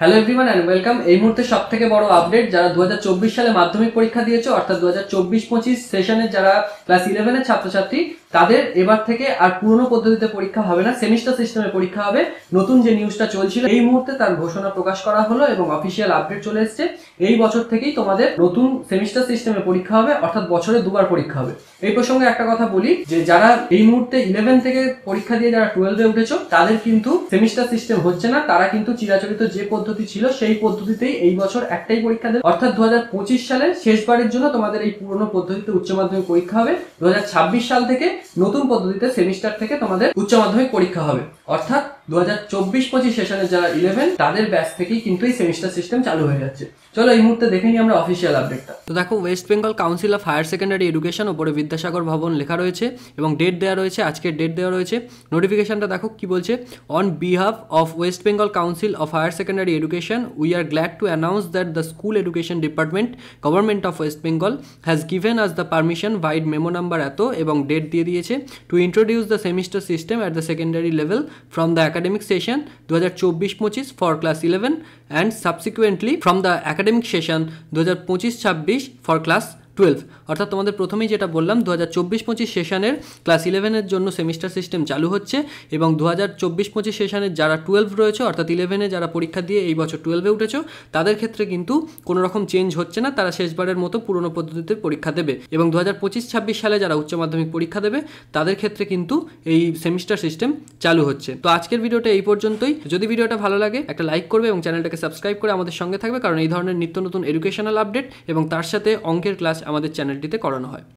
Hello everyone and welcome. এই মুহূর্তে সবথেকে বড় আপডেট, যারা 2024 সালে মাধ্যমিক পরীক্ষা দিয়েছো অর্থাৎ 2024-25 সেশনের যারা ক্লাস 11 এর ছাত্রছাত্রী, তাদের এবার থেকে আর পুরনো পদ্ধতিতে পরীক্ষা হবে না, সেমিস্টার সিস্টেমে পরীক্ষা হবে। নতুন যে নিউজটা চলছিল এই মুহূর্তে তার ঘোষণা প্রকাশ করা হলো এবং অফিসিয়াল আপডেট চলে এসেছে। এই বছর থেকেই তোমাদের নতুন সেমিস্টার সিস্টেমে পরীক্ষা হবে, অর্থাৎ বছরে দুবার পরীক্ষা হবে। এই প্রসঙ্গে একটা কথা বলি যে যারা এই মুহূর্তে 11 থেকে পরীক্ষা দিয়ে যারা 12 এ উঠেছো তাদের কিন্তু সেমিস্টার সিস্টেম হচ্ছে না, তারা কিন্তু চিরাচরিত যে পদ্ধতি ছিল সেই পদ্ধতিতেই এই বছর একটাই পরীক্ষা দেবে, অর্থাৎ 2025 সালের শেষবারের জন্য তোমাদের এই পুরনো পদ্ধতিতে উচ্চ মাধ্যমিক পরীক্ষা হবে। 2026 সাল থেকে নতুন পদ্ধতিতে সেমিস্টার থেকে তোমাদের উচ্চ মাধ্যমিক পরীক্ষা হবে, অর্থাৎ 2024-25 সেশনের যারা 11 তাদের ব্যাচ থেকেই কিন্তু এই সেমিস্টার সিস্টেম চালু হয়ে যাচ্ছে। চলো এই মুহূর্তে দেখে নিই আমরা অফিসিয়াল আপডেটটা। তো দেখো, West Bengal council of higher secondary education, উপরে বিদ্যাসাগর ভবন লেখা রয়েছে এবং ডেট দেওয়া রয়েছে, আজকের ডেট দেওয়া রয়েছে। নোটিফিকেশনটা দেখো কি বলছে। On behalf of West Bengal council of higher secondary education, we are glad to announce that the school education department, government of West Bengal has given us the permission vide memo number এত এবং date দিয়ে দিয়েছে to introduce the semester system at the secondary level from the academic session 2024-25 for class 11 and subsequently from the academic session 2025-26 for class 12। অর্থাৎ তোমাদের প্রথমেই যেটা বললাম 2024-25 সেশনের ক্লাস 11 এর জন্য সেমিস্টার সিস্টেম চালু হচ্ছে এবং 2024-25 সেশনের যারা 12 রয়েছে অর্থাৎ 11 এ যারা পরীক্ষা দিয়ে এই বছর 12 এ উঠেছো তাদের ক্ষেত্রে কিন্তু কোনো রকম চেঞ্জ হচ্ছে না, তারা শেষবারের মতো পুরনো পদ্ধতিতে পরীক্ষা দেবে। এবং 2025-26 সালে যারা উচ্চ মাধ্যমিক পরীক্ষা দেবে তাদের ক্ষেত্রে কিন্তু এই সেমিস্টার সিস্টেম চালু হচ্ছে। তো আজকের ভিডিওটা এই পর্যন্তই। যদি ভিডিওটা ভালো লাগে একটা লাইক করবে এবং চ্যানেলটাকে সাবস্ক্রাইব করে আমাদের সঙ্গে থাকবে, কারণ এই ধরনের নিত্য নতুন এডুকেশনাল আপডেট এবং তার সাথে অঙ্কের ক্লাস আমাদের চ্যানেলটিতে করানো হয়।